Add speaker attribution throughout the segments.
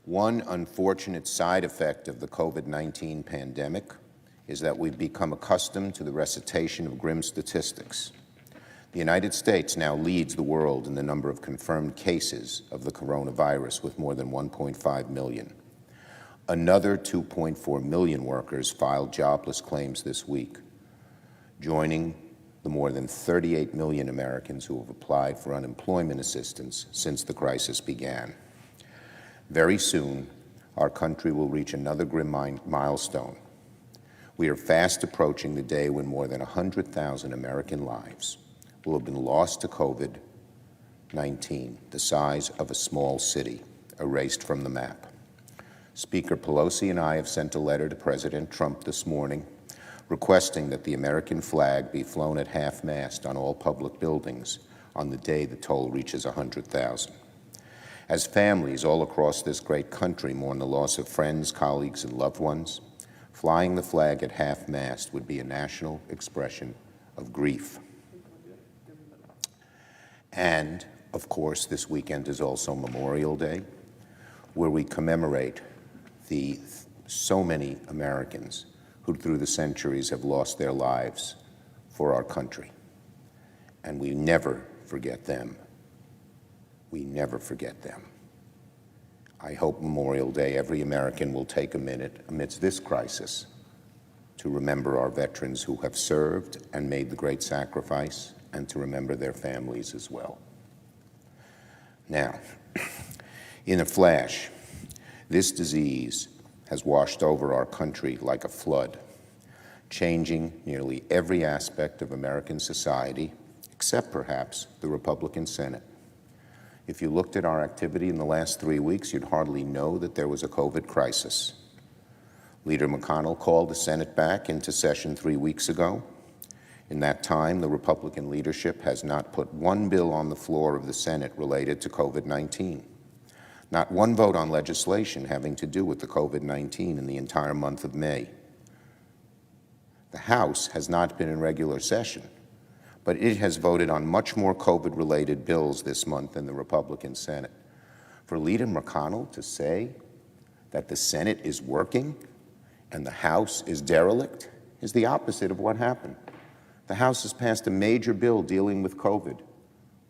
Speaker 1: One unfortunate side effect of the COVID-19 pandemic is that we've become accustomed to the recitation of grim statistics. The United States now leads the world in the number of confirmed cases of the coronavirus with more than 1.5 million. Another 2.4 million workers filed jobless claims this week, joining the more than 38 million Americans who have applied for unemployment assistance since the crisis began. Very soon, our country will reach another grim milestone. We are fast approaching the day when more than 100,000 American lives will have been lost to COVID-19, the size of a small city, erased from the map. Speaker Pelosi and I have sent a letter to President Trump this morning requesting that the American flag be flown at half-mast on all public buildings on the day the toll reaches 100,000. As families all across this great country mourn the loss of friends, colleagues, and loved ones, flying the flag at half-mast would be a national expression of grief. And, of course, this weekend is also Memorial Day, where we commemorate the so many Americans who through the centuries have lost their lives for our country. And we never forget them. We never forget them. I hope Memorial Day, every American will take a minute amidst this crisis to remember our veterans who have served and made the great sacrifice, and to remember their families as well. Now, in a flash, this disease has washed over our country like a flood, changing nearly every aspect of American society, except perhaps the Republican Senate. If you looked at our activity in the last 3 weeks, you'd hardly know that there was a COVID crisis. Leader McConnell called the Senate back into session 3 weeks ago. In that time, the Republican leadership has not put one bill on the floor of the Senate related to COVID-19. Not one vote on legislation having to do with the COVID-19 in the entire month of May. The House has not been in regular session, but it has voted on much more COVID-related bills this month than the Republican Senate. For Leader McConnell to say that the Senate is working and the House is derelict is the opposite of what happened. The House has passed a major bill dealing with COVID.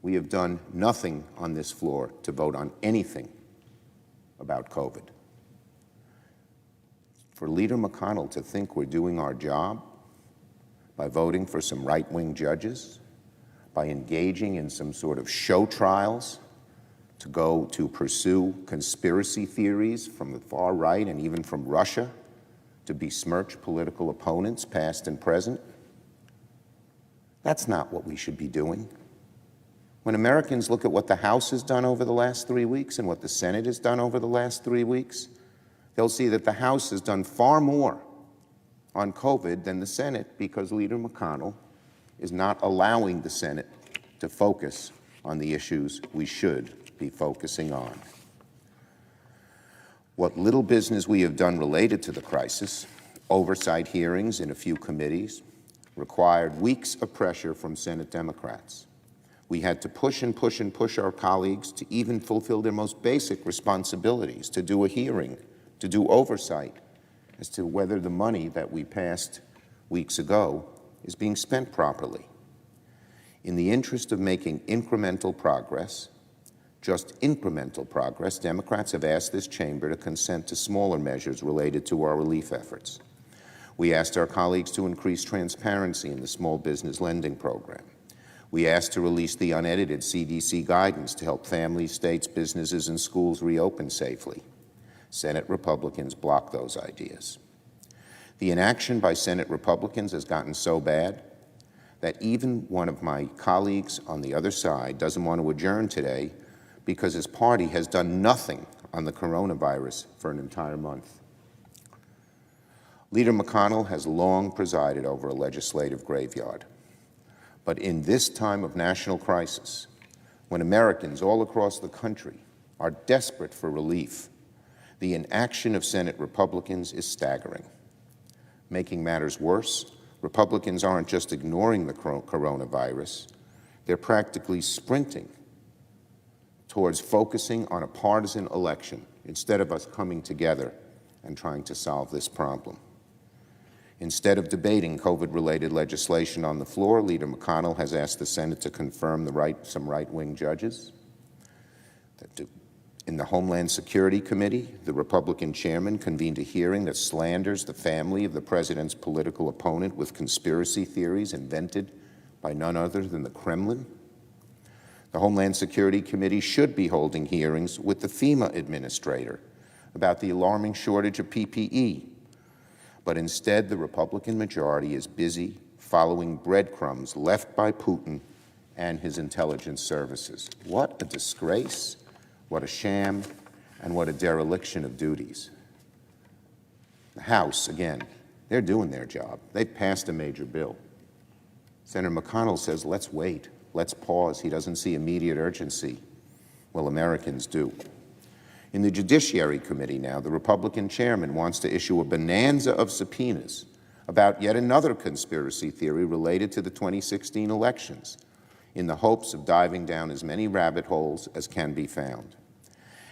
Speaker 1: We have done nothing on this floor to vote on anything about COVID. For Leader McConnell to think we're doing our job by voting for some right-wing judges, by engaging in some sort of show trials to go to pursue conspiracy theories from the far right and even from Russia to besmirch political opponents, past and present, that's not what we should be doing. When Americans look at what the House has done over the last 3 weeks and what the Senate has done over the last 3 weeks, they'll see that the House has done far more on COVID than the Senate because Leader McConnell is not allowing the Senate to focus on the issues we should be focusing on. What little business we have done related to the crisis, oversight hearings in a few committees, required weeks of pressure from Senate Democrats. We had to push and push and push our colleagues to even fulfill their most basic responsibilities, to do a hearing, to do oversight as to whether the money that we passed weeks ago is being spent properly. In the interest of making incremental progress, just incremental progress, Democrats have asked this chamber to consent to smaller measures related to our relief efforts. We asked our colleagues to increase transparency in the small business lending program. We asked to release the unedited CDC guidance to help families, states, businesses, and schools reopen safely. Senate Republicans blocked those ideas. The inaction by Senate Republicans has gotten so bad that even one of my colleagues on the other side doesn't want to adjourn today because his party has done nothing on the coronavirus for an entire month. Leader McConnell has long presided over a legislative graveyard. But in this time of national crisis, when Americans all across the country are desperate for relief, the inaction of Senate Republicans is staggering. Making matters worse, Republicans aren't just ignoring the coronavirus, they're practically sprinting towards focusing on a partisan election instead of us coming together and trying to solve this problem. Instead of debating COVID-related legislation on the floor, Leader McConnell has asked the Senate to confirm some right-wing judges. In the Homeland Security Committee, the Republican chairman convened a hearing that slanders the family of the president's political opponent with conspiracy theories invented by none other than the Kremlin. The Homeland Security Committee should be holding hearings with the FEMA administrator about the alarming shortage of PPE. But instead, the Republican majority is busy following breadcrumbs left by Putin and his intelligence services. What a disgrace, what a sham, and what a dereliction of duties. The House, again, they're doing their job. They've passed a major bill. Senator McConnell says, let's wait, let's pause. He doesn't see immediate urgency. Well, Americans do. In the Judiciary Committee now, the Republican chairman wants to issue a bonanza of subpoenas about yet another conspiracy theory related to the 2016 elections, in the hopes of diving down as many rabbit holes as can be found.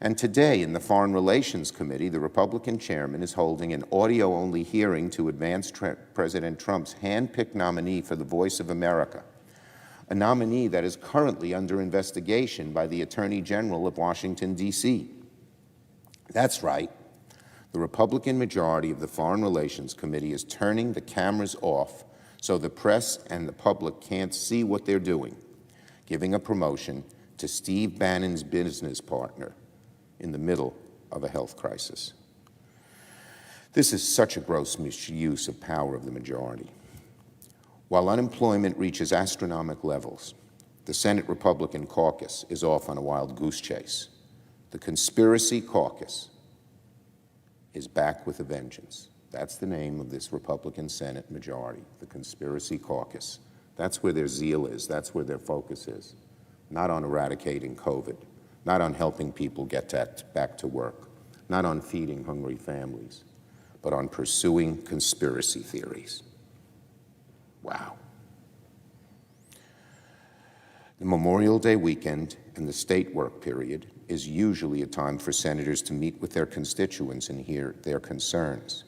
Speaker 1: And today, in the Foreign Relations Committee, the Republican chairman is holding an audio-only hearing to advance President Trump's hand-picked nominee for the Voice of America, a nominee that is currently under investigation by the Attorney General of Washington, D.C. That's right. The Republican majority of the Foreign Relations Committee is turning the cameras off so the press and the public can't see what they're doing, giving a promotion to Steve Bannon's business partner in the middle of a health crisis. This is such a gross misuse of power of the majority. While unemployment reaches astronomical levels, the Senate Republican caucus is off on a wild goose chase. The conspiracy caucus is back with a vengeance. That's the name of this Republican Senate majority, the conspiracy caucus. That's where their zeal is. That's where their focus is. Not on eradicating COVID, not on helping people get back to work, not on feeding hungry families, but on pursuing conspiracy theories. Wow. The Memorial Day weekend and the state work period is usually a time for senators to meet with their constituents and hear their concerns.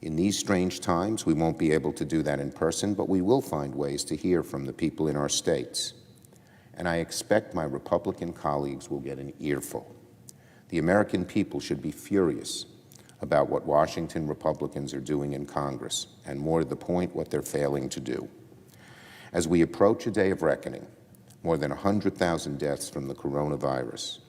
Speaker 1: In these strange times, we won't be able to do that in person, but we will find ways to hear from the people in our states. And I expect my Republican colleagues will get an earful. The American people should be furious about what Washington Republicans are doing in Congress, and more to the point, what they're failing to do. As we approach a day of reckoning, more than 100,000 deaths from the coronavirus,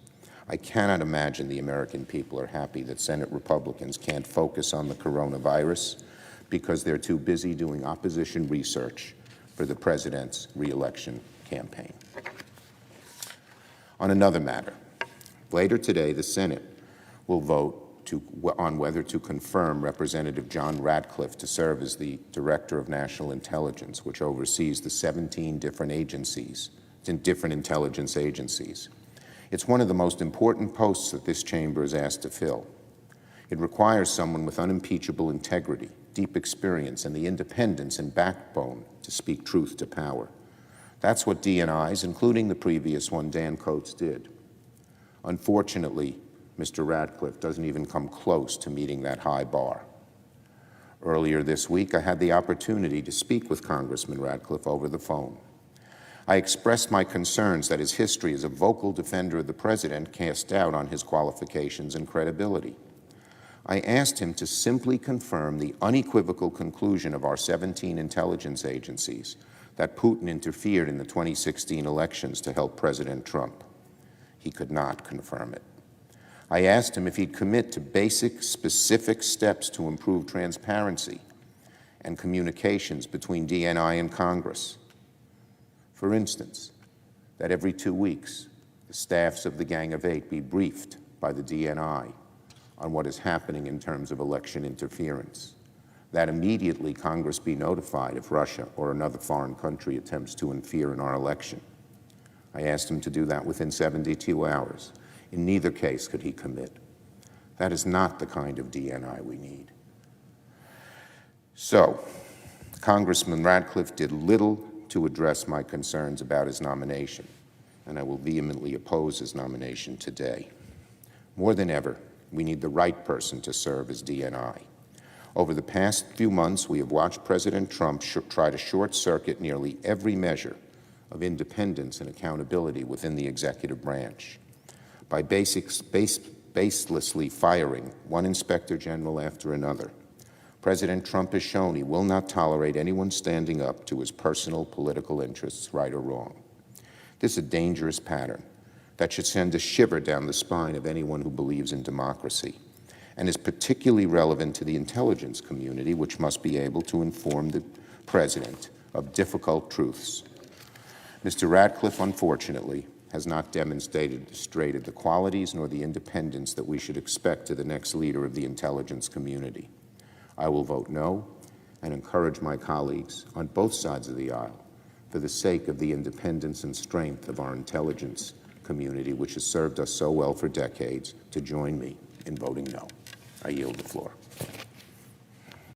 Speaker 1: I cannot imagine the American people are happy that Senate Republicans can't focus on the coronavirus because they're too busy doing opposition research for the president's re-election campaign. On another matter, later today, the Senate will vote on whether to confirm Representative John Ratcliffe to serve as the Director of National Intelligence, which oversees the 17 different agencies, different intelligence agencies. It's one of the most important posts that this chamber is asked to fill. It requires someone with unimpeachable integrity, deep experience, and the independence and backbone to speak truth to power. That's what DNIs, including the previous one, Dan Coates, did. Unfortunately, Mr. Ratcliffe doesn't even come close to meeting that high bar. Earlier this week, I had the opportunity to speak with Congressman Ratcliffe over the phone. I expressed my concerns that his history as a vocal defender of the president cast doubt on his qualifications and credibility. I asked him to simply confirm the unequivocal conclusion of our 17 intelligence agencies that Putin interfered in the 2016 elections to help President Trump. He could not confirm it. I asked him if he'd commit to basic, specific steps to improve transparency and communications between DNI and Congress. For instance, that every 2 weeks, the staffs of the Gang of Eight be briefed by the DNI on what is happening in terms of election interference. That immediately Congress be notified if Russia or another foreign country attempts to interfere in our election. I asked him to do that within 72 hours. In neither case could he commit. That is not the kind of DNI we need. So, Congressman Ratcliffe did little to address my concerns about his nomination, and I will vehemently oppose his nomination today. More than ever, we need the right person to serve as DNI. Over the past few months, we have watched President Trump try to short-circuit nearly every measure of independence and accountability within the executive branch. By baselessly firing one inspector general after another, President Trump has shown he will not tolerate anyone standing up to his personal political interests, right or wrong. This is a dangerous pattern that should send a shiver down the spine of anyone who believes in democracy, and is particularly relevant to the intelligence community, which must be able to inform the president of difficult truths. Mr. Ratcliffe, unfortunately, has not demonstrated the qualities nor the independence that we should expect to the next leader of the intelligence community. I will vote no and encourage my colleagues on both sides of the aisle, for the sake of the independence and strength of our intelligence community, which has served us so well for decades, to join me in voting no. I yield the floor.